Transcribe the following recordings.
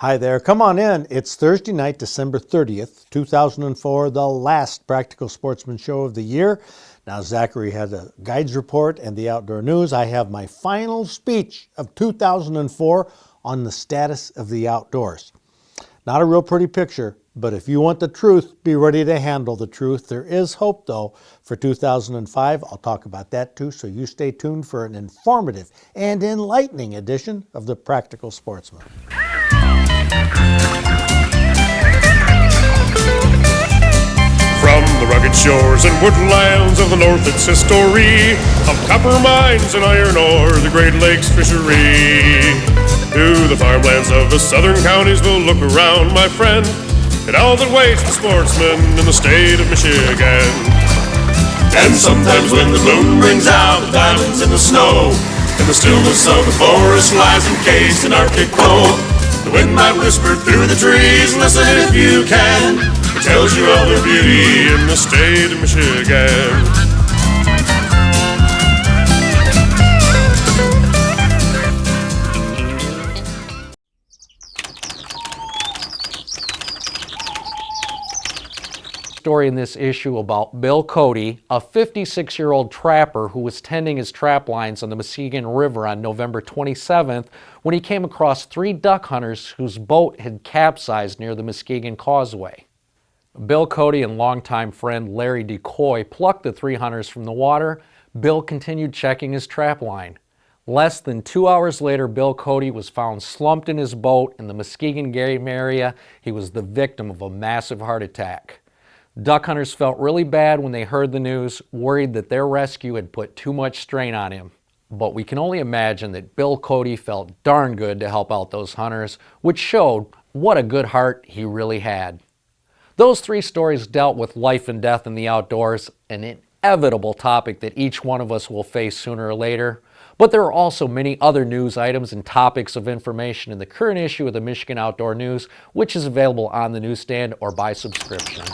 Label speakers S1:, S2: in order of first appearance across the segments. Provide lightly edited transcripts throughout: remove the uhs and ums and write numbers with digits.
S1: Hi there, come on in. It's Thursday night, December 30th, 2004, the last Practical Sportsman show of the year. Now Zachary had a guides report and the outdoor news. I have my final speech of 2004 on the status of the outdoors. Not a real pretty picture, but if you want the truth, be ready to handle the truth. There is hope, though, for 2005. I'll talk about that, too, so you stay tuned for an informative and enlightening edition of the Practical Sportsman.
S2: From the rugged shores and woodlands of the north, it's history of copper mines and iron ore, the Great Lakes fishery. To the farmlands of the southern counties we'll look around, my friend, at all that waits the sportsman in the state of Michigan. And sometimes when the moon brings out the diamonds in the snow, and the stillness of the forest lies encased in Arctic cold, the wind might whisper through the trees, listen if you can. It tells you of the beauty in the state of Michigan.
S3: Story in this issue about Bill Cody, a 56-year-old trapper who was tending his trap lines on the Muskegon River on November 27th when he came across 3 duck hunters whose boat had capsized near the Muskegon Causeway. Bill Cody and longtime friend Larry Decoy plucked the 3 hunters from the water. Bill continued checking his trap line. Less than 2 hours later, Bill Cody was found slumped in his boat in the Muskegon game area. He was the victim of a massive heart attack. Duck hunters felt really bad when they heard the news, worried that their rescue had put too much strain on him. But we can only imagine that Bill Cody felt darn good to help out those hunters, which showed what a good heart he really had. Those 3 stories dealt with life and death in the outdoors, an inevitable topic that each one of us will face sooner or later. But there are also many other news items and topics of information in the current issue of the Michigan Outdoor News, which is available on the newsstand or by subscription.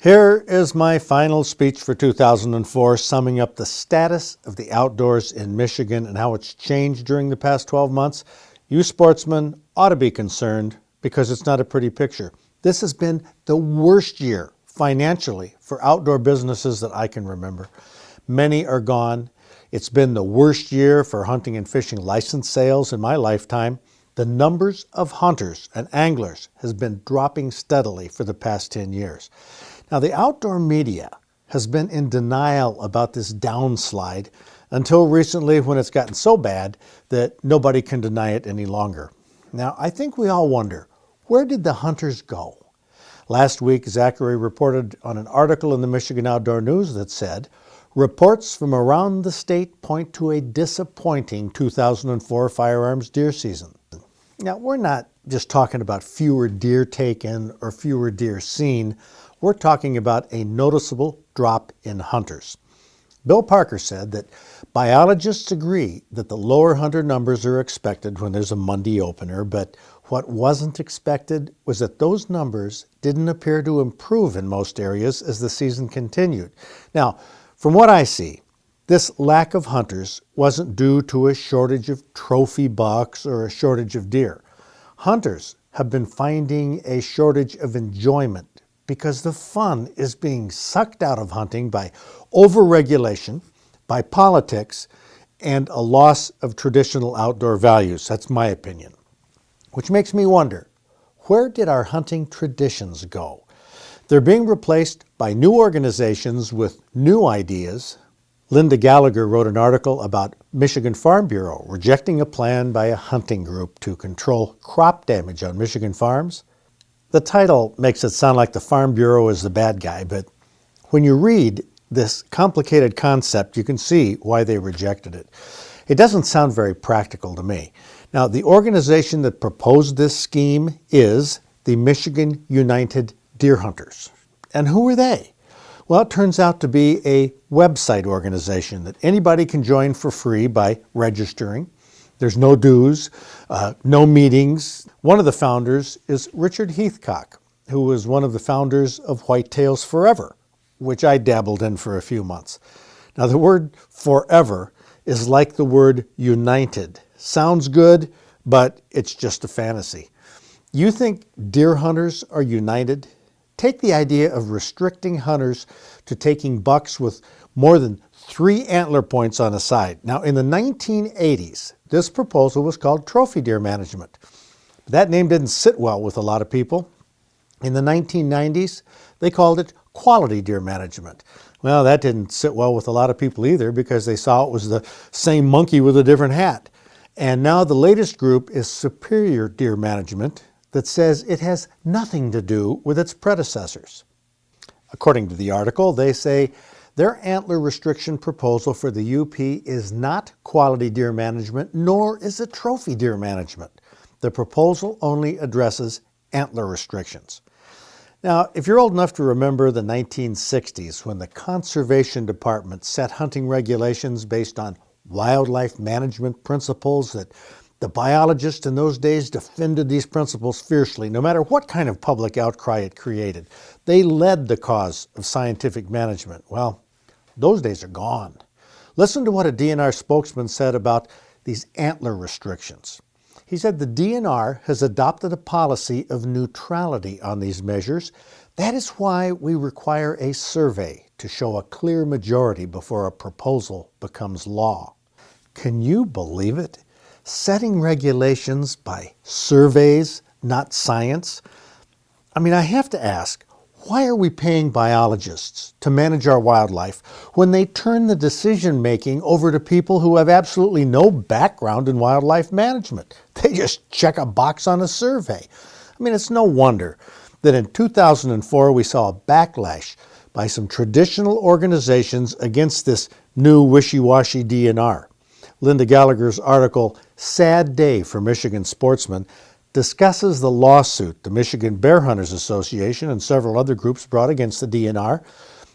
S1: Here is my final speech for 2004, summing up the status of the outdoors in Michigan and how it's changed during the past 12 months. You sportsmen ought to be concerned because it's not a pretty picture. This has been the worst year financially for outdoor businesses that I can remember. Many are gone. It's been the worst year for hunting and fishing license sales in my lifetime. The numbers of hunters and anglers has been dropping steadily for the past 10 years. Now, the outdoor media has been in denial about this downslide until recently when it's gotten so bad that nobody can deny it any longer. Now, I think we all wonder, where did the hunters go? Last week, Zachary reported on an article in the Michigan Outdoor News that said, reports from around the state point to a disappointing 2004 firearms deer season. Now, we're not just talking about fewer deer taken or fewer deer seen. We're talking about a noticeable drop in hunters. Bill Parker said that biologists agree that the lower hunter numbers are expected when there's a Monday opener, but what wasn't expected was that those numbers didn't appear to improve in most areas as the season continued. Now, from what I see, this lack of hunters wasn't due to a shortage of trophy bucks or a shortage of deer. Hunters have been finding a shortage of enjoyment because the fun is being sucked out of hunting by overregulation, by politics, and a loss of traditional outdoor values. That's my opinion. Which makes me wonder, where did our hunting traditions go? They're being replaced by new organizations with new ideas. Linda Gallagher wrote an article about Michigan Farm Bureau rejecting a plan by a hunting group to control crop damage on Michigan farms. The title makes it sound like the Farm Bureau is the bad guy, but when you read this complicated concept, you can see why they rejected it. It doesn't sound very practical to me. Now, the organization that proposed this scheme is the Michigan United Deer Hunters. And who are they? Well, it turns out to be a website organization that anybody can join for free by registering. There's no dues, no meetings. One of the founders is Richard Heathcock, who was one of the founders of Whitetails Forever, which I dabbled in for a few months. Now, the word forever is like the word united. Sounds good, but it's just a fantasy. You think deer hunters are united? Take the idea of restricting hunters to taking bucks with more than 3 antler points on a side. Now, in the 1980s, this proposal was called trophy deer management. That name didn't sit well with a lot of people. In the 1990s, they called it quality deer management. Well, that didn't sit well with a lot of people either because they saw it was the same monkey with a different hat. And now the latest group is superior deer management that says it has nothing to do with its predecessors. According to the article, they say their antler restriction proposal for the UP is not quality deer management, nor is it trophy deer management. The proposal only addresses antler restrictions. Now, if you're old enough to remember the 1960s when the Conservation Department set hunting regulations based on wildlife management principles, that the biologists in those days defended these principles fiercely, no matter what kind of public outcry it created. They led the cause of scientific management. Well, those days are gone. Listen to what a DNR spokesman said about these antler restrictions. He said the DNR has adopted a policy of neutrality on these measures. That is why we require a survey to show a clear majority before a proposal becomes law. Can you believe it? Setting regulations by surveys, not science? I mean, I have to ask, why are we paying biologists to manage our wildlife when they turn the decision-making over to people who have absolutely no background in wildlife management? They just check a box on a survey. I mean, it's no wonder that in 2004 we saw a backlash by some traditional organizations against this new wishy-washy DNR. Linda Gallagher's article, Sad Day for Michigan Sportsmen, discusses the lawsuit the Michigan Bear Hunters Association and several other groups brought against the DNR.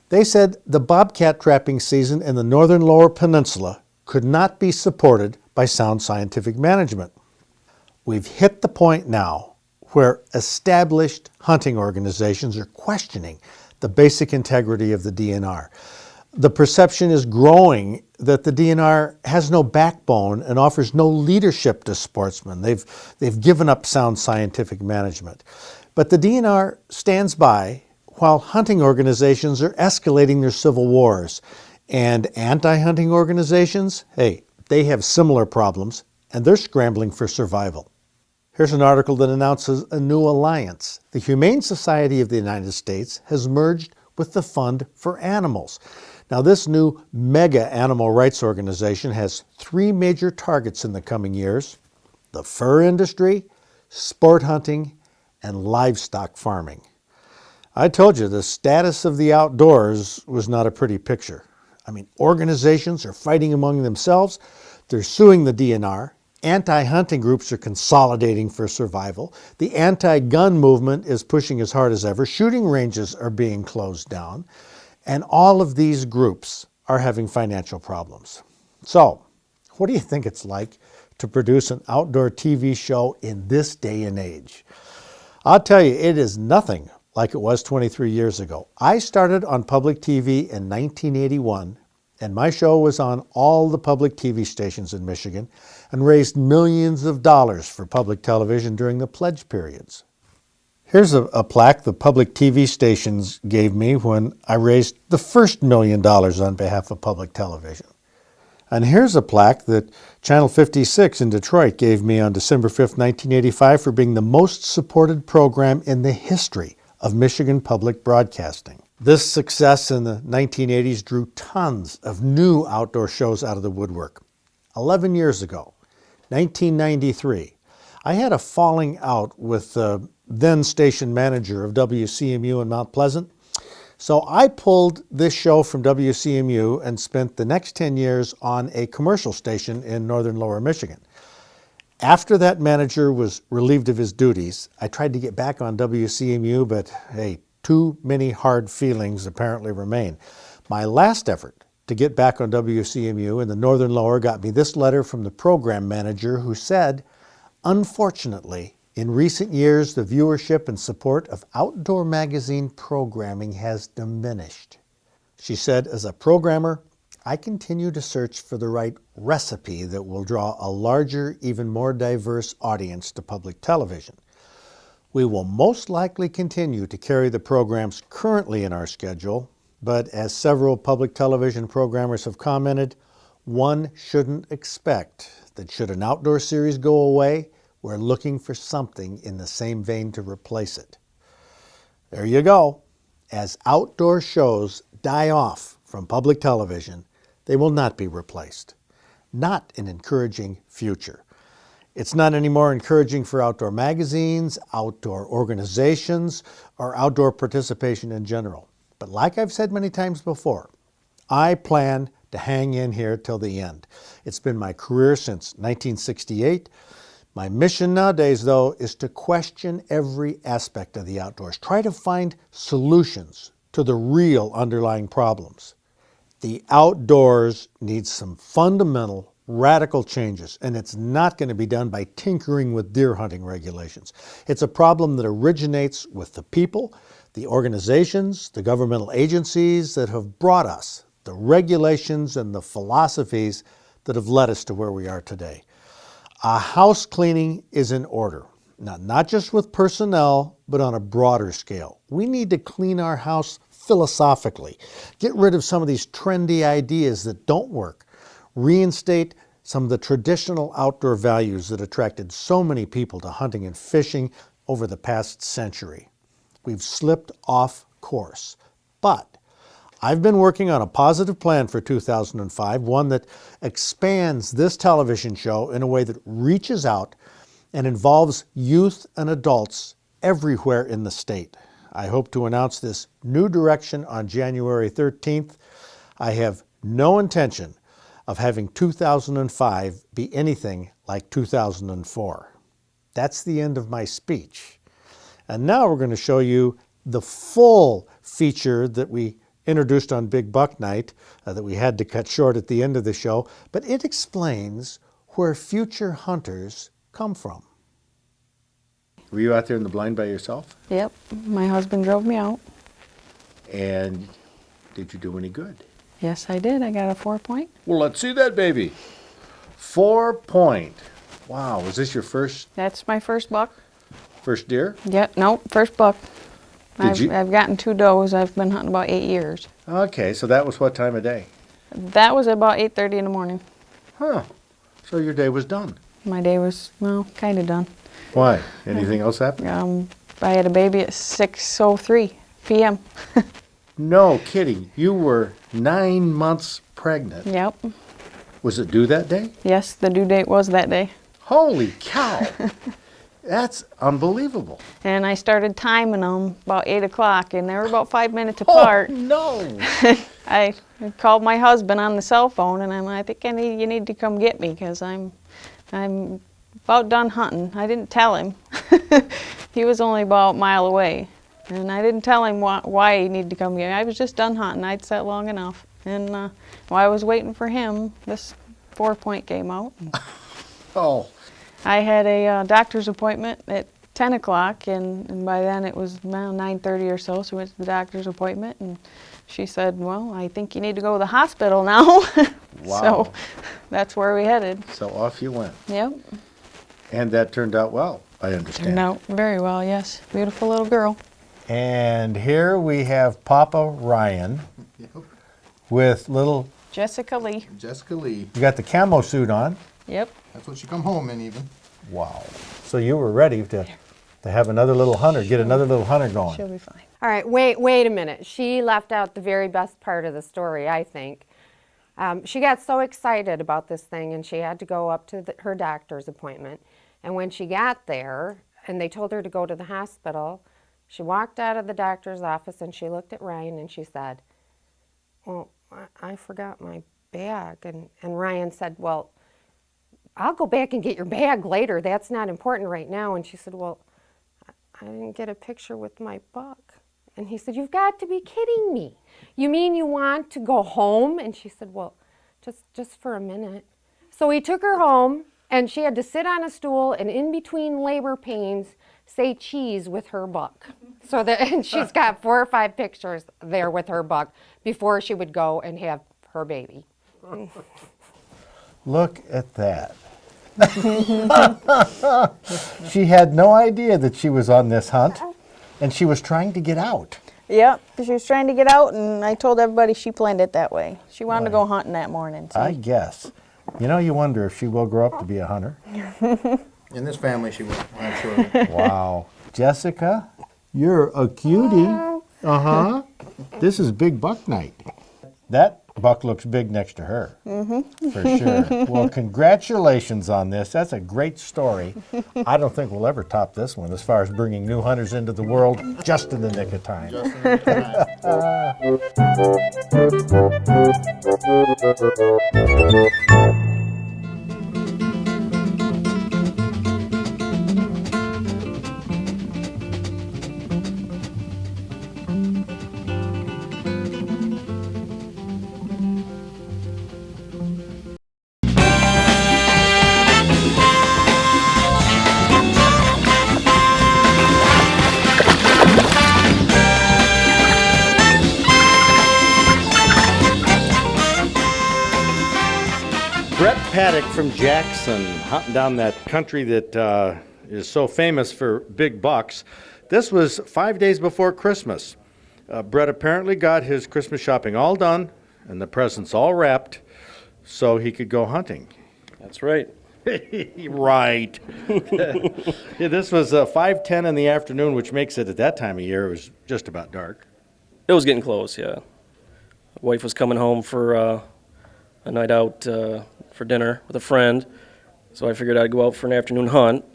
S1: They said the bobcat trapping season in the northern Lower Peninsula could not be supported by sound scientific management. We've hit the point now where established hunting organizations are questioning the basic integrity of the DNR. The perception is growing that the DNR has no backbone and offers no leadership to sportsmen. They've given up sound scientific management. But the DNR stands by while hunting organizations are escalating their civil wars. And anti-hunting organizations, hey, they have similar problems and they're scrambling for survival. Here's an article that announces a new alliance. The Humane Society of the United States has merged with the Fund for Animals. Now, this new mega animal rights organization has 3 major targets in the coming years: the fur industry, sport hunting, and livestock farming. I told you the status of the outdoors was not a pretty picture. I mean, organizations are fighting among themselves. They're suing the DNR. Anti-hunting groups are consolidating for survival. The anti-gun movement is pushing as hard as ever. Shooting ranges are being closed down. And all of these groups are having financial problems. So, what do you think it's like to produce an outdoor TV show in this day and age? I'll tell you, it is nothing like it was 23 years ago. I started on public TV in 1981, and my show was on all the public TV stations in Michigan and raised millions of dollars for public television during the pledge periods. Here's a plaque the public TV stations gave me when I raised the first $1 million on behalf of public television. And here's a plaque that Channel 56 in Detroit gave me on December 5th, 1985 for being the most supported program in the history of Michigan public broadcasting. This success in the 1980s drew tons of new outdoor shows out of the woodwork. 11 years ago, 1993, I had a falling out with the then station manager of WCMU in Mount Pleasant. So I pulled this show from WCMU and spent the next 10 years on a commercial station in northern Lower Michigan. After that manager was relieved of his duties, I tried to get back on WCMU, but hey, too many hard feelings apparently remain. My last effort to get back on WCMU in the northern Lower got me this letter from the program manager who said, "Unfortunately, in recent years, the viewership and support of outdoor magazine programming has diminished." She said, "As a programmer, I continue to search for the right recipe that will draw a larger, even more diverse audience to public television. We will most likely continue to carry the programs currently in our schedule, but as several public television programmers have commented, one shouldn't expect that should an outdoor series go away, we're looking for something in the same vein to replace it. There you go. As outdoor shows die off from public television, they will not be replaced. Not an encouraging future. It's not any more encouraging for outdoor magazines, outdoor organizations, or outdoor participation in general. But like I've said many times before, I plan to hang in here till the end. It's been my career since 1968. My mission nowadays, though, is to question every aspect of the outdoors. Try to find solutions to the real underlying problems. The outdoors needs some fundamental, radical changes, and it's not going to be done by tinkering with deer hunting regulations. It's a problem that originates with the people, the organizations, the governmental agencies that have brought us the regulations and the philosophies that have led us to where we are today. A house cleaning is in order. Now, not just with personnel, but on a broader scale. We need to clean our house philosophically. Get rid of some of these trendy ideas that don't work. Reinstate some of the traditional outdoor values that attracted so many people to hunting and fishing over the past century. We've slipped off course. But I've been working on a positive plan for 2005, one that expands this television show in a way that reaches out and involves youth and adults everywhere in the state. I hope to announce this new direction on January 13th. I have no intention of having 2005 be anything like 2004. That's the end of my speech. And now we're going to show you the full feature that we introduced on Big Buck Night that we had to cut short at the end of the show, but it explains where future hunters come from. Were you out there in the blind by yourself?
S4: Yep, my husband drove me out.
S1: And did you do any good?
S4: Yes, I did. I got a 4-point.
S1: Well, let's see that baby. 4-point. Wow, was this your first
S4: That's my first buck.
S1: deer?
S4: Yep, nope, first buck.
S1: Did
S4: I've gotten 2 does. I've been hunting about 8 years.
S1: Okay, so that was what time of day?
S4: That was about 8:30 in the morning.
S1: Huh. So your day was done.
S4: My day was, well, kind of done.
S1: Why? Anything else happen?
S4: I had a baby at 6:03 p.m.
S1: No kidding. You were 9 months pregnant.
S4: Yep.
S1: Was it due that day?
S4: Yes, the due date was that day.
S1: Holy cow. That's unbelievable.
S4: And I started timing them about 8 o'clock, and they were about 5 minutes apart.
S1: Oh, no.
S4: I called my husband on the cell phone, and I think you need to come get me because I'm about done hunting. I didn't tell him. He was only about a mile away, and I didn't tell him why he needed to come get me. I was just done hunting. I'd sat long enough, and while I was waiting for him, this 4-point came out.
S1: Oh.
S4: I had a doctor's appointment at 10 o'clock, and by then it was around 9:30 or so, so we went to the doctor's appointment, and she said, well, I think you need to go to the hospital now.
S1: Wow.
S4: So that's where we headed.
S1: So off you went.
S4: Yep.
S1: And that turned out well, I understand.
S4: Turned out very well, yes. Beautiful little girl.
S1: And here we have Papa Ryan with little,
S4: Jessica Lee.
S5: Jessica Lee.
S1: you got the camo suit on.
S4: Yep.
S5: That's what she come home in even.
S1: Wow. So you were ready to have another little hunter, get another little hunter going.
S4: She'll be fine.
S6: All right, wait a minute. She left out the very best part of the story, I think. She got so excited about this thing, and she had to go up to her doctor's appointment. And when she got there, and they told her to go to the hospital, she walked out of the doctor's office, and she looked at Ryan, and she said, well, I forgot my bag. And Ryan said, well, I'll go back and get your bag later. That's not important right now. And she said, well, I didn't get a picture with my buck. And he said, you've got to be kidding me. You mean you want to go home? And she said, well, just for a minute. So he took her home, and she had to sit on a stool and in between labor pains say cheese with her buck. So that, and she's got 4 or 5 pictures there with her buck before she would go and have her baby.
S1: Look at that. She had no idea that she was on this hunt, and she was trying to get out.
S4: Yep, she was trying to get out, and I told everybody she planned it that way. She wanted to go hunting that morning. See?
S1: I guess. You know, you wonder if she will grow up to be a hunter.
S5: In this family, she will, I'm sure.
S1: Wow. Jessica, you're a cutie. Uh-huh. This is big buck night. That buck looks big next to her. Mm-hmm. For sure. Well, congratulations on this. That's a great story. I don't think we'll ever top this one as far as bringing new hunters into the world just in the nick of time.
S5: Just in the time.
S1: Brett Paddock from Jackson, hunting down that country that is so famous for big bucks. This was 5 days before Christmas. Brett apparently got his Christmas shopping all done and the presents all wrapped so he could go hunting.
S7: That's right.
S1: Right. Yeah, this was 5:10 in the afternoon, which makes it at that time of year, it was just about dark.
S7: It was getting close, yeah. Wife was coming home for a night out for dinner with a friend, so I figured I'd go out for an afternoon hunt.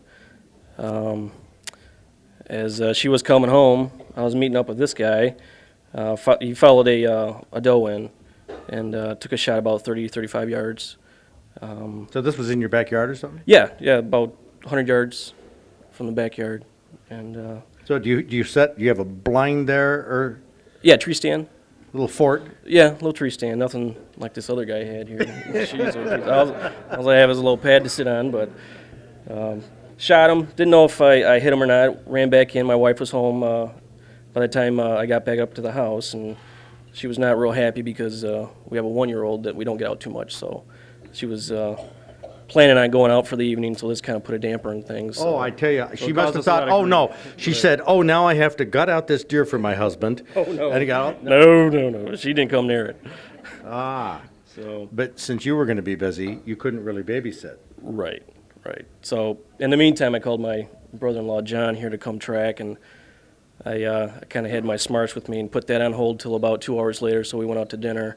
S7: As she was coming home, I was meeting up with this guy. He followed a doe in and took a shot about 30, 35 yards.
S1: So this was in your backyard or something?
S7: Yeah, about 100 yards from the backyard. And
S1: So do you have a blind there or
S7: yeah, tree stand.
S1: a little fort?
S7: Yeah, little tree stand, nothing like this other guy had here. Jeez, all I have is a little pad to sit on, but shot him. Didn't know if I hit him or not. Ran back in. My wife was home by the time I got back up to the house, and she was not real happy because we have a 1-year-old that we don't get out too much, so she was planning on going out for the evening, so this kind of put a damper in things.
S1: Oh, I tell you, she
S7: it
S1: must
S7: caused
S1: have
S7: us a lot
S1: thought,
S7: of
S1: oh
S7: grief.
S1: no. She said, oh, now I have to gut out this deer for my husband.
S7: Oh, no.
S1: And he got out?
S7: No. She didn't come near it.
S1: Ah.
S7: So
S1: But since you were going to be busy, you couldn't really babysit.
S7: Right. So in the meantime, I called my brother-in-law John here to come track, and I kind of had my smarts with me and put that on hold till about 2 hours later. So we went out to dinner,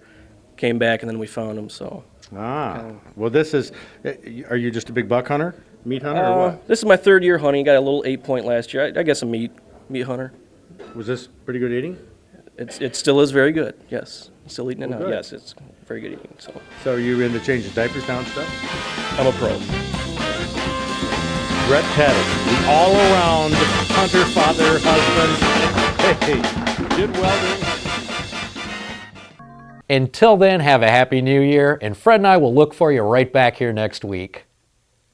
S7: came back, and then we found him. So
S1: Ah. Well, this is, are you just a big buck hunter? Meat hunter or what?
S7: this is my 3rd year hunting. Got a little 8-point last year. I guess a meat hunter.
S1: Was this pretty good eating?
S7: It still is very good. Yes, still eating it now.
S1: good.
S7: Yes, it's very good eating. So
S1: So are you into changing diapers now and stuff?
S7: I'm a pro.
S1: Brett Paddock, the all-around hunter, father, husband. Hey, did well doing.
S3: Until then, have a happy new year, and Fred and I will look for you right back here next week.